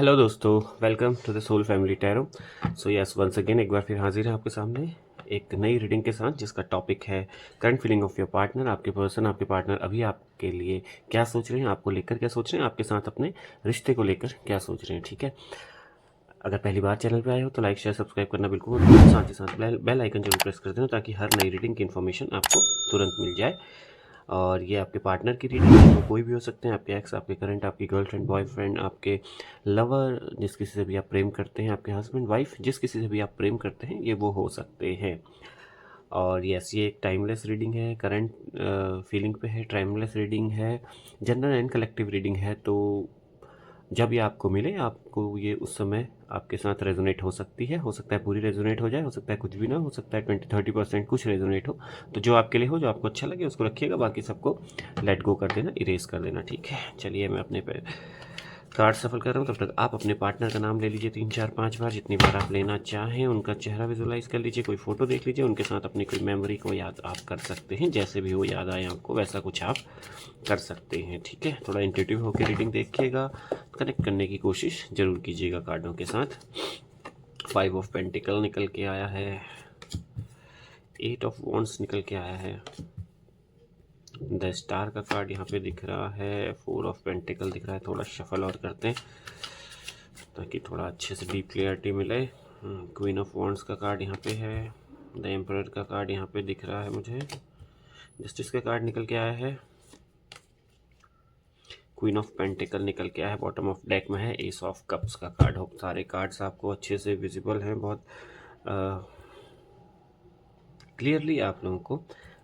Hello दोस्तों, welcome to the soul family tarot. So yes, once again एक बार फिर हाजिर है आपके सामने एक नई रीडिंग के साथ, जिसका टॉपिक है current feeling of your partner. आपके पर्सन, आपके पार्टनर अभी आपके लिए क्या सोच रहे हैं, आपको लेकर क्या सोच रहे हैं, आपके साथ अपने रिश्ते को लेकर क्या सोच रहे हैं। ठीक है, अगर पहली बार चैनल पे आए हो तो लाइक शेयर सब्सक्राइब करना बिल्कुल मत भूलना। साथ ही साथ बेल आइकन जरूर प्रेस कर देना, ताकि हर नई रीडिंग की इन्फॉर्मेशन आपको तुरंत मिल जाए। और ये आपके पार्टनर की रीडिंग है, वो कोई भी हो सकते हैं, आपके एक्स, आपके करंट, आपकी गर्लफ्रेंड, बॉयफ्रेंड, आपके लवर, जिस किसी से भी आप प्रेम करते हैं, आपके हस्बैंड, वाइफ, जिस किसी से भी आप प्रेम करते हैं, ये वो हो सकते हैं। और यस, ये एक टाइमलेस रीडिंग है, करंट फीलिंग पे है, टाइमलेस रीडिंग है, जनरल एंड कलेक्टिव रीडिंग है। तो जब ये आपको मिले, आपको ये उस समय आपके साथ रेजोनेट हो सकती है। हो सकता है पूरी रेजोनेट हो जाए, हो सकता है कुछ भी ना, हो सकता है 20-30% कुछ रेजोनेट हो। तो जो आपके लिए हो, जो आपको अच्छा लगे, उसको रखिएगा, बाकी सबको लेट गो कर देना, इरेज कर देना। ठीक है, चलिए मैं अपने पे कार्ड सफल कर रहा हूँ। तब तक आप अपने पार्टनर का नाम ले लीजिए 3-4-5 बार, जितनी बार आप लेना चाहें। उनका चेहरा विजुलाइज कर लीजिए, कोई फोटो देख लीजिए, उनके साथ अपनी कोई मेमोरी को याद आप कर सकते हैं। जैसे भी हो याद आए आपको, वैसा कुछ आप कर सकते हैं। ठीक है, थोड़ा इंट्यूटिव होकर रीडिंग देखिएगा, कनेक्ट करने की कोशिश ज़रूर कीजिएगा कार्डों के साथ। 5 ऑफ पेंटिकल निकल के आया है, 8 ऑफ वॉन्ड्स निकल के आया है, द स्टार का कार्ड यहाँ पे दिख रहा है, 4 ऑफ पेंटिकल दिख रहा है। थोड़ा शफल और करते हैं ताकि थोड़ा अच्छे से डीप क्लियरिटी मिले। क्वीन ऑफ वॉन्ड्स का कार्ड यहाँ पे है, द एम्परर का कार्ड यहाँ पे दिख रहा है मुझे, जस्टिस का कार्ड निकल के आया है, क्वीन ऑफ पेंटिकल निकल के आया है, बॉटम ऑफ डेक में है एस ऑफ कप्स का कार्ड। हो सारे कार्ड्स आपको अच्छे से विजिबल हैं, बहुत क्लियरली आप लोगों को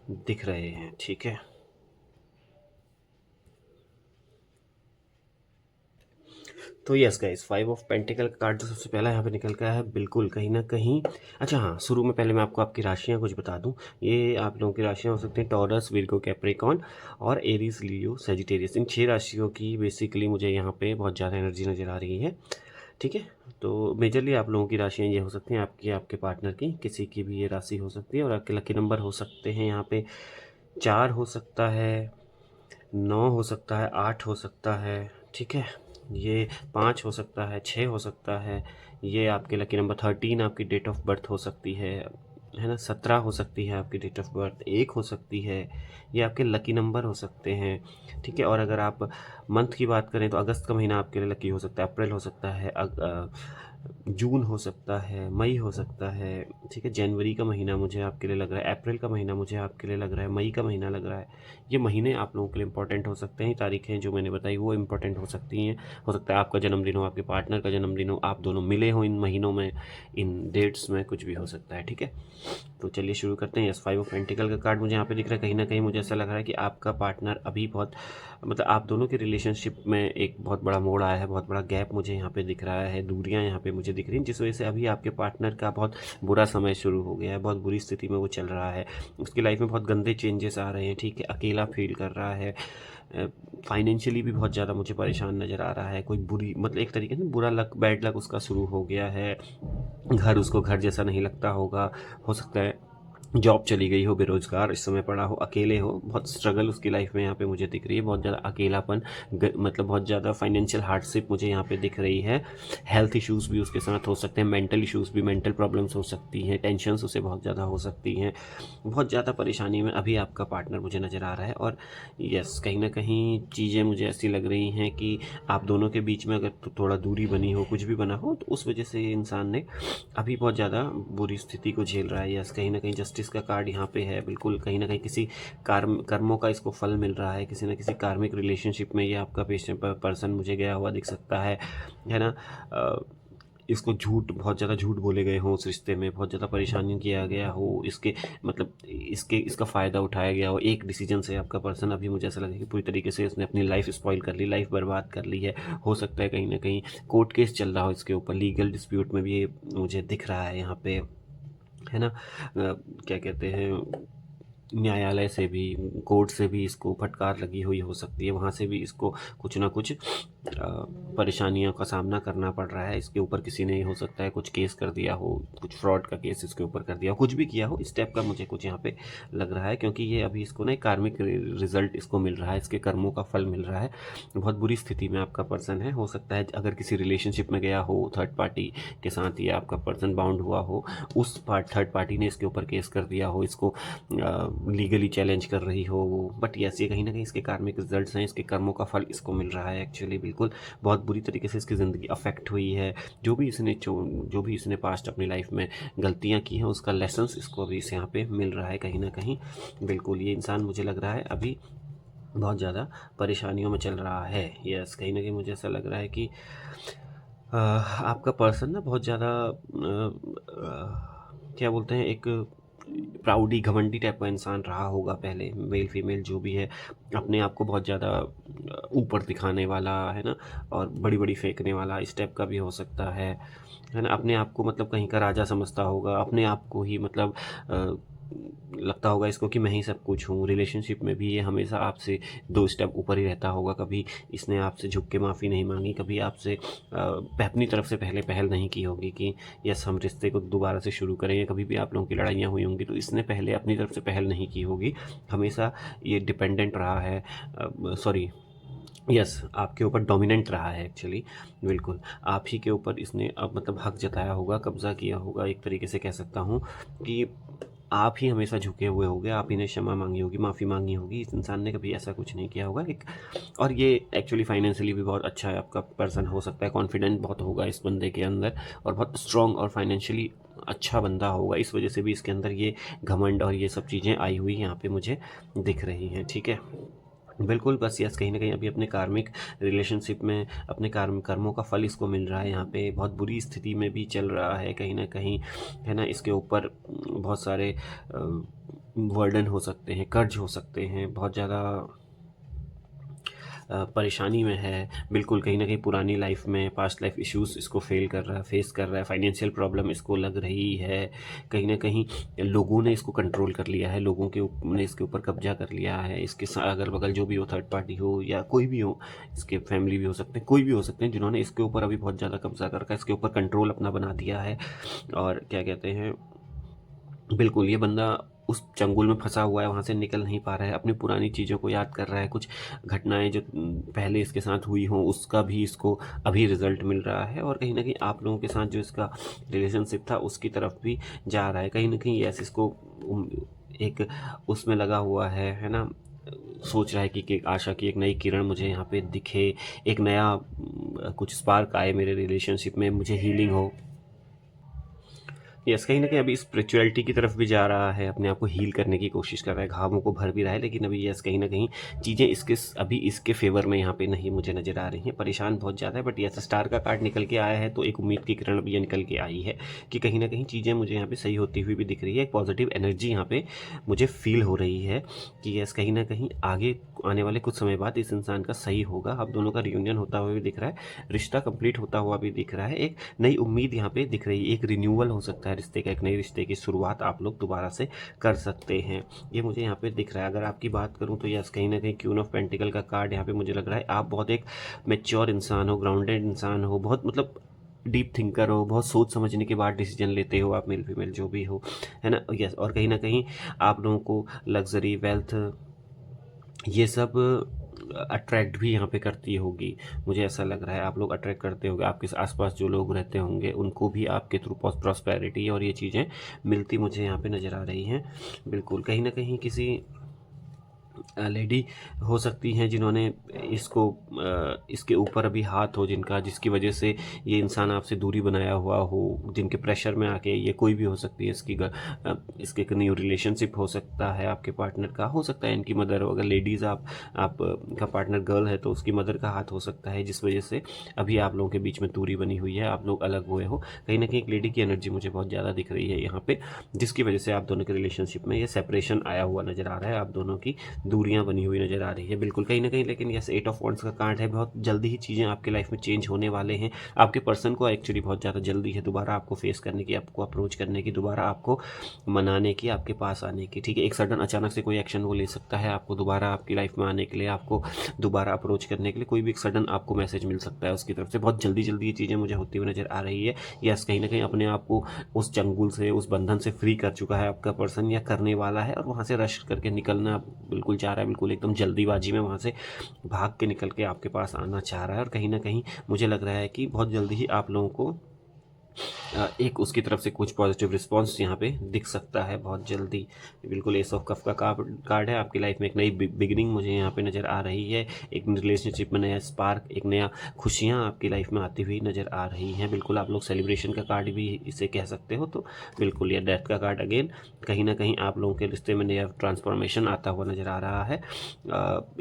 दिख रहे हैं। ठीक है, तो यस गाइस, 5 ऑफ पेंटिकल का कार्ड जो सबसे पहला यहाँ पे निकल के आया है, बिल्कुल कहीं ना कहीं। अच्छा हाँ, शुरू में पहले मैं आपको आपकी राशियाँ कुछ बता दूँ। ये आप लोगों की राशियाँ हो सकती हैं टॉरस, विर्गो, कैप्रिकॉन और एरीज, लियो, सेजिटेरियस। इन 6 राशियों की बेसिकली मुझे यहाँ पे बहुत ज़्यादा एनर्जी नज़र आ रही है। ठीक है, तो मेजरली आप लोगों की राशियाँ ये हो सकती हैं, आपकी, आपके पार्टनर की, किसी की भी ये राशि हो सकती है। और आपके लकी नंबर हो सकते हैं यहाँ पे 4 हो सकता है, 9 हो सकता है, 8 हो सकता है। ठीक है, ये 5 हो सकता है, 6 हो सकता है। ये आपके लकी नंबर 13 आपकी डेट ऑफ बर्थ हो सकती है ना, 17 हो सकती है आपकी डेट ऑफ बर्थ, 1 हो सकती है। ये आपके लकी नंबर हो सकते हैं। ठीक है, और अगर आप मंथ की बात करें तो अगस्त का महीना आपके लिए लकी हो सकता है, अप्रैल हो सकता है, जून हो सकता है, मई हो सकता है। ठीक है, जनवरी का महीना मुझे आपके लिए लग रहा है, अप्रैल का महीना मुझे आपके लिए लग रहा है, मई का महीना लग रहा है। ये महीने आप लोगों के लिए इंपॉर्टेंट हो सकते हैं। तारीखें जो मैंने बताई वो इंपॉर्टेंट हो सकती हैं। हो सकता है आपका जन्मदिन हो, आपके पार्टनर का जन्मदिन हो, आप दोनों मिले हो इन महीनों में, इन डेट्स में, कुछ भी हो सकता है। ठीक है, तो चलिए शुरू करते हैं। यस, 5 ऑफ पेंटिकल का कार्ड मुझे यहाँ पे दिख रहा है। कहीं ना कहीं मुझे ऐसा लग रहा है कि आपका पार्टनर अभी बहुत, मतलब आप दोनों के रिलेशनशिप में एक बहुत बड़ा मोड़ आया है, बहुत बड़ा गैप मुझे यहाँ पे दिख रहा है, दूरियाँ यहाँ पे मुझे दिख रही हैं, जिस वजह से अभी आपके पार्टनर का बहुत बुरा समय शुरू हो गया है, बहुत बुरी स्थिति में वो चल रहा है। उसकी लाइफ में बहुत गंदे चेंजेस आ रहे हैं। ठीक है, अकेला फील कर रहा है, फाइनेंशियली भी बहुत ज़्यादा मुझे परेशान नज़र आ रहा है। कोई बुरी, मतलब एक तरीके से बुरा लक, बैड लक उसका शुरू हो गया है। घर उसको घर जैसा नहीं लगता होगा। हो सकता है जॉब चली गई हो, बेरोजगार इस समय पड़ा हो, अकेले हो, बहुत स्ट्रगल उसकी लाइफ में यहाँ पे मुझे दिख रही है, बहुत ज़्यादा अकेलापन, मतलब बहुत ज़्यादा फाइनेंशियल हार्डशिप मुझे यहाँ पे दिख रही है। हेल्थ इश्यूज़ भी उसके साथ हो सकते हैं, मेंटल इश्यूज़ भी, मेंटल प्रॉब्लम्स हो सकती हैं, टेंशन्स उसे बहुत ज़्यादा हो सकती हैं। बहुत ज़्यादा परेशानी में अभी आपका पार्टनर मुझे नज़र आ रहा है। और यस, कहीं ना कहीं चीज़ें मुझे ऐसी लग रही हैं कि आप दोनों के बीच में अगर थोड़ा दूरी बनी हो, कुछ भी बना हो, तो उस वजह से इंसान ने अभी बहुत ज़्यादा बुरी स्थिति को झेल रहा है। यस, कहीं ना कहीं जस्टिस का कार्ड यहाँ पे है, बिल्कुल कहीं ना कहीं किसी कर्मों का इसको फल मिल रहा है, किसी न किसी कार्मिक रिलेशनशिप में ये आपका पर्सन मुझे गया हुआ दिख सकता है ना। इसको झूठ, बहुत ज़्यादा झूठ बोले गए हों, उस रिश्ते में बहुत ज़्यादा परेशानी किया गया हो, इसके मतलब इसका फ़ायदा उठाया गया हो। एक डिसीजन से आपका पर्सन, अभी मुझे ऐसा लगे कि पूरी तरीके से उसने अपनी लाइफ स्पॉइल कर ली, लाइफ बर्बाद कर ली है। हो सकता है कहीं ना कहीं कोर्ट केस चल रहा हो इसके ऊपर, लीगल डिस्प्यूट में भी ये मुझे दिख रहा है यहाँ पे, है ना। क्या कहते हैं, न्यायालय से भी, कोर्ट से भी इसको फटकार लगी हुई हो सकती है, वहाँ से भी इसको कुछ ना कुछ परेशानियों का सामना करना पड़ रहा है। इसके ऊपर किसी ने हो सकता है कुछ केस कर दिया हो, कुछ फ्रॉड का केस इसके ऊपर कर दिया हो, कुछ भी किया हो, इस टाइप का मुझे कुछ यहाँ पे लग रहा है, क्योंकि ये अभी इसको ना एक कार्मिक रिजल्ट इसको मिल रहा है, इसके कर्मों का फल मिल रहा है। बहुत बुरी स्थिति में आपका पर्सन है, हो सकता है अगर किसी रिलेशनशिप में गया हो थर्ड पार्टी के साथ, या आपका पर्सन बाउंड हुआ हो, उस थर्ड पार्टी ने इसके ऊपर केस कर दिया हो, इसको लीगली चैलेंज कर रही हो वो। बट यस, ये कहीं ना कहीं इसके कार्मिक रिजल्ट्स हैं, इसके कर्मों का फल इसको मिल रहा है एक्चुअली। बिल्कुल बहुत बुरी तरीके से इसकी ज़िंदगी अफेक्ट हुई है। जो भी इसने पास्ट अपनी लाइफ में गलतियाँ की हैं, उसका लेसन्स इसको अभी इस यहाँ पे मिल रहा है कहीं ना कहीं। बिल्कुल ये इंसान मुझे लग रहा है अभी बहुत ज़्यादा परेशानियों में चल रहा है। यस, कहीं ना कहीं मुझे ऐसा लग रहा है कि आपका पर्सन ना बहुत ज़्यादा क्या बोलते हैं, एक प्राउडी घमंडी टाइप का इंसान रहा होगा पहले, मेल फीमेल जो भी है, अपने आप को बहुत ज़्यादा ऊपर दिखाने वाला है ना, और बड़ी बड़ी फेंकने वाला, इस टाइप का भी हो सकता है ना। अपने आप को मतलब कहीं का राजा समझता होगा, अपने आप को ही मतलब लगता होगा इसको कि मैं ही सब कुछ हूँ। रिलेशनशिप में भी ये हमेशा आपसे 2 स्टेप ऊपर ही रहता होगा। कभी इसने आपसे झुक के माफ़ी नहीं मांगी, कभी आपसे अपनी तरफ से पहले पहल नहीं की होगी कि यस हम रिश्ते को दोबारा से शुरू करेंगे। कभी भी आप लोगों की लड़ाइयाँ हुई होंगी तो इसने पहले अपनी तरफ से पहल नहीं की होगी। हमेशा ये डिपेंडेंट रहा है, सॉरी यस आपके ऊपर डोमिनेंट रहा है एक्चुअली। बिल्कुल आप ही के ऊपर इसने अब मतलब हक जताया होगा, कब्ज़ा किया होगा, एक तरीके से कह सकता हूँ कि आप ही हमेशा झुके हुए होगे, आप ही ने क्षमा मांगी होगी, माफ़ी मांगी होगी। इस इंसान ने कभी ऐसा कुछ नहीं किया होगा। एक और ये एक्चुअली फाइनेंशियली भी बहुत अच्छा है आपका पर्सन, हो सकता है कॉन्फिडेंट बहुत होगा इस बंदे के अंदर, और बहुत स्ट्रॉन्ग और फाइनेंशियली अच्छा बंदा होगा। इस वजह से भी इसके अंदर ये घमंड और ये सब चीज़ें आई हुई यहाँ पे मुझे दिख रही हैं। ठीक है, बिल्कुल बस यस, कहीं न कहीं अभी अपने कार्मिक रिलेशनशिप में अपने कर्मों का फल इसको मिल रहा है। यहाँ पे बहुत बुरी स्थिति में भी चल रहा है कहीं न कहीं, है ना। इसके ऊपर बहुत सारे बर्डन हो सकते हैं, कर्ज हो सकते हैं, बहुत ज़्यादा परेशानी में है। बिल्कुल कहीं न कहीं पुरानी लाइफ में पास्ट लाइफ इश्यूज़ इसको फेस कर रहा है, फाइनेंशियल प्रॉब्लम इसको लग रही है। कहीं न कहीं लोगों ने इसको कंट्रोल कर लिया है, लोगों के ने इसके ऊपर कब्ज़ा कर लिया है। इसके अगल-बगल जो भी हो, थर्ड पार्टी हो या कोई भी हो, इसके फैमिली भी हो सकते हैं, कोई भी हो सकते हैं, जिन्होंने इसके ऊपर अभी बहुत ज़्यादा कब्ज़ा कर रखा है, इसके ऊपर कंट्रोल अपना बना दिया है। और क्या कहते हैं, बिल्कुल ये बंदा उस चंगुल में फंसा हुआ है, वहाँ से निकल नहीं पा रहा है, अपनी पुरानी चीज़ों को याद कर रहा है। कुछ घटनाएं जो पहले इसके साथ हुई हों उसका भी इसको अभी रिजल्ट मिल रहा है, और कहीं ना कहीं आप लोगों के साथ जो इसका रिलेशनशिप था उसकी तरफ भी जा रहा है। कहीं ना कहीं यस इसको एक उसमें लगा हुआ है ना, सोच रहा है कि एक आशा की एक नई किरण मुझे यहाँ पे दिखे, एक नया कुछ स्पार्क आए मेरे रिलेशनशिप में, मुझे हीलिंग हो। यस, कहीं न कहीं अभी स्पिरिचुअलिटी की तरफ भी जा रहा है, अपने आप को हील करने की कोशिश कर रहा है, घावों को भर भी रहा है, लेकिन अभी यस कहीं न कहीं चीज़ें अभी इसके फ़ेवर में यहाँ पे नहीं मुझे नज़र आ रही हैं। परेशान बहुत ज़्यादा है, बट यस स्टार का कार्ड निकल के आया है तो एक उम्मीद की किरण भी ये निकल के आई है कि कहीं न कहीं चीज़ें मुझे यहाँ पे सही होती हुई भी दिख रही है। एक पॉजिटिव एनर्जी यहाँ पे मुझे फ़ील हो रही है कि यस कहीं न कहीं आगे आने वाले कुछ समय बाद इस इंसान का सही होगा। आप दोनों का रियूनियन होता हुआ भी दिख रहा है, रिश्ता कंप्लीट होता हुआ भी दिख रहा है, एक नई उम्मीद यहाँ पे दिख रही है, एक रिन्यूअल हो सकता है रिश्ते का, एक नए रिश्ते की शुरुआत आप लोग दोबारा से कर सकते हैं। ये मुझे यहाँ पे दिख रहा है। अगर आपकी बात करूँ तो यस कहीं ना कहीं क्वीन ऑफ पेंटिकल का कार्ड यहाँ पे मुझे लग रहा है आप बहुत एक मैच्योर इंसान हो, ग्राउंडेड इंसान हो, बहुत मतलब डीप थिंकर हो, बहुत सोच समझने के बाद डिसीजन लेते हो आप, मेल फीमेल जो भी हो, है ना। यस, और कहीं ना कहीं आप लोगों को लग्जरी, वेल्थ, ये सब अट्रैक्ट भी यहाँ पे करती होगी, मुझे ऐसा लग रहा है। आप लोग अट्रैक्ट करते होंगे, आपके आसपास जो लोग रहते होंगे उनको भी आपके थ्रू प्रॉस्पेरिटी और ये चीज़ें मिलती मुझे यहाँ पे नज़र आ रही हैं। बिल्कुल कहीं ना कहीं किसी लेडी हो सकती हैं जिन्होंने इसके ऊपर अभी हाथ हो जिनका, जिसकी वजह से ये इंसान आपसे दूरी बनाया हुआ हो, जिनके प्रेशर में आके, ये कोई भी हो सकती है, इसके न्यू रिलेशनशिप हो सकता है आपके पार्टनर का, हो सकता है इनकी मदर हो। अगर लेडीज़ आप का पार्टनर गर्ल है तो उसकी मदर का हाथ हो सकता है, जिस वजह से अभी आप लोगों के बीच में दूरी बनी हुई है, आप लोग अलग हुए हो। कहीं ना कहीं एक लेडी की एनर्जी मुझे बहुत ज़्यादा दिख रही है यहाँ पे, जिसकी वजह से आप दोनों के रिलेशनशिप में ये सेपरेशन आया हुआ नज़र आ रहा है। आप दोनों की दूरियां बनी हुई नज़र आ रही है बिल्कुल कहीं ना कहीं। लेकिन यस 8 ऑफ वॉन्ड्स का कार्ड है, बहुत जल्दी ही चीज़ें आपकी लाइफ में चेंज होने वाले हैं। आपके पर्सन को एक्चुअली बहुत ज़्यादा जल्दी है दोबारा आपको फेस करने की, आपको अप्रोच करने की, दोबारा आपको मनाने की, आपके पास आने की, ठीक है। एक सडन अचानक से कोई एक्शन वो ले सकता है आपको दोबारा आपकी लाइफ में आने के लिए, आपको दोबारा अप्रोच करने के लिए। कोई भी एक सडन आपको मैसेज मिल सकता है उसकी तरफ से। बहुत जल्दी जल्दी ये चीज़ें मुझे होती हुई नज़र आ रही है। यस कहीं ना कहीं अपने आप को उस चंगुल से, उस बंधन से फ्री कर चुका है आपका पर्सन या करने वाला है, और वहाँ से रश करके निकलना बिल्कुल चाह रहा है, बिल्कुल एकदम जल्दीबाजी में वहाँ से भाग के निकल के आपके पास आना चाह रहा है। और कहीं ना कहीं मुझे लग रहा है कि बहुत जल्दी ही आप लोगों को एक उसकी तरफ से कुछ पॉजिटिव रिस्पांस यहाँ पे दिख सकता है बहुत जल्दी। बिल्कुल एस ऑफ कफ का कार्ड है। आपकी लाइफ में एक नई बिगिनिंग मुझे यहाँ पे नज़र आ रही है। एक रिलेशनशिप में नया स्पार्क, एक नया खुशियाँ आपकी लाइफ में आती हुई नज़र आ रही हैं। बिल्कुल आप लोग सेलिब्रेशन का कार्ड भी इसे कह सकते हो। तो बिल्कुल ये डेथ का कार्ड अगेन कहीं ना कहीं आप लोगों के रिश्ते में नया ट्रांसफॉर्मेशन आता हुआ नज़र आ रहा है।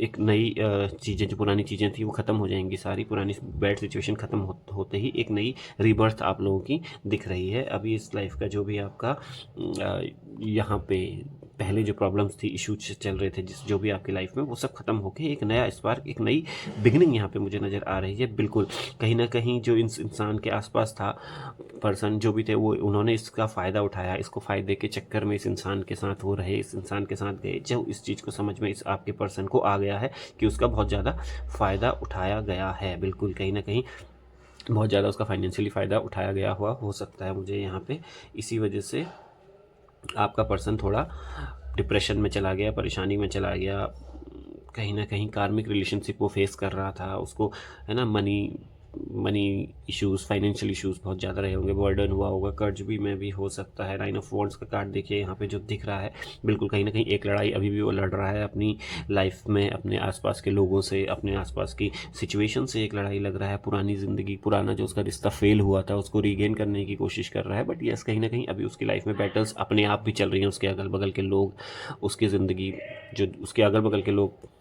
एक नई चीज़ें, जो पुरानी चीज़ें थी वो ख़त्म हो जाएंगी सारी, पुरानी बैड सिचुएशन ख़त्म होते ही एक नई रीबर्थ आप लोगों की दिख रही है। अभी इस लाइफ का जो भी आपका यहाँ पे पहले जो प्रॉब्लम्स थी, इश्यूज चल रहे थे, जो भी आपकी लाइफ में, वो सब खत्म होके एक नया स्पार्क, एक नई बिगिनिंग यहाँ पे मुझे नज़र आ रही है। बिल्कुल कहीं ना कहीं जो इस इंसान के आसपास था, पर्सन जो भी थे, वो उन्होंने इसका फ़ायदा उठाया। इसको फ़ायदे के चक्कर में इस इंसान के साथ वो रहे, इस इंसान के साथ गए। जो इस चीज़ को समझ में इस आपके पर्सन को आ गया है कि उसका बहुत ज़्यादा फ़ायदा उठाया गया है। बिल्कुल कहीं ना कहीं बहुत ज़्यादा उसका फाइनेंशियली फ़ायदा उठाया गया हुआ हो सकता है मुझे यहाँ पे। इसी वजह से आपका पर्सन थोड़ा डिप्रेशन में चला गया, परेशानी में चला गया। कहीं ना कहीं कार्मिक रिलेशनशिप वो फेस कर रहा था, उसको है ना मनी इश्यूज़, फाइनेंशियल इश्यूज़ बहुत ज़्यादा रहे होंगे, बर्डन हुआ होगा, कर्ज भी में भी हो सकता है। 9 ऑफ वॉन्ड्स का कार्ड देखिए यहाँ पे जो दिख रहा है, बिल्कुल कहीं ना कहीं एक लड़ाई अभी भी वो लड़ रहा है अपनी लाइफ में, अपने आसपास के लोगों से, अपने आसपास की सिचुएशन से एक लड़ाई लग रहा है। पुरानी ज़िंदगी, पुराना जो उसका रिश्ता फेल हुआ था, उसको रीगेन करने की कोशिश कर रहा है। बट यस कहीं ना कहीं अभी उसकी लाइफ में बैटल्स अपने आप भी चल रही हैं। उसके अगल बगल के लोग, उसकी ज़िंदगी, जो उसके अगल बगल के लोग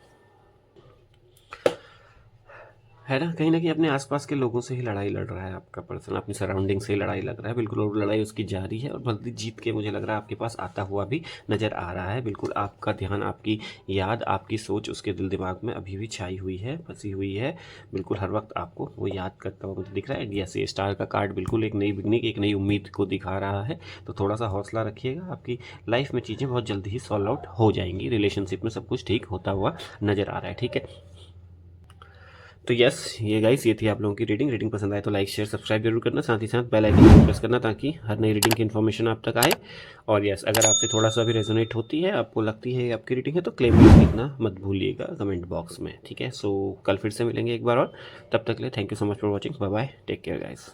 है ना, कहीं ना कहीं अपने आसपास के लोगों से ही लड़ाई लड़ रहा है आपका पर्सन, अपनी सराउंडिंग से ही लड़ाई लग रहा है बिल्कुल। और लड़ाई उसकी जारी है और जल्दी जीत के मुझे लग रहा है आपके पास आता हुआ भी नज़र आ रहा है। बिल्कुल आपका ध्यान, आपकी याद, आपकी सोच उसके दिल दिमाग में अभी भी छाई हुई है, फंसी हुई है। बिल्कुल हर वक्त आपको वो याद करता हुआ मुझे दिख रहा है। जैसे स्टार का कार्ड बिल्कुल एक नई बिगनिंग, एक नई उम्मीद को दिखा रहा है। तो थोड़ा सा हौसला रखिएगा, आपकी लाइफ में चीज़ें बहुत जल्दी ही सॉल्व आउट हो जाएंगी। रिलेशनशिप में सब कुछ ठीक होता हुआ नज़र आ रहा है, ठीक है। तो यस ये गाइस, ये थी आप लोगों की रीडिंग पसंद आए तो लाइक शेयर सब्सक्राइब जरूर करना, साथ ही साथ बेल आइकन को प्रेस करना ताकि हर नई रीडिंग की इन्फॉर्मेशन आप तक आए। और यस अगर आपसे थोड़ा सा भी रेजोनेट होती है, आपको लगती है आपकी रीडिंग है, तो क्लेम लिखना मत भूलिएगा कमेंट बॉक्स में, ठीक है। सो कल फिर से मिलेंगे एक बार और, तब तक के लिए thank you so much for watching, bye bye, take care guys.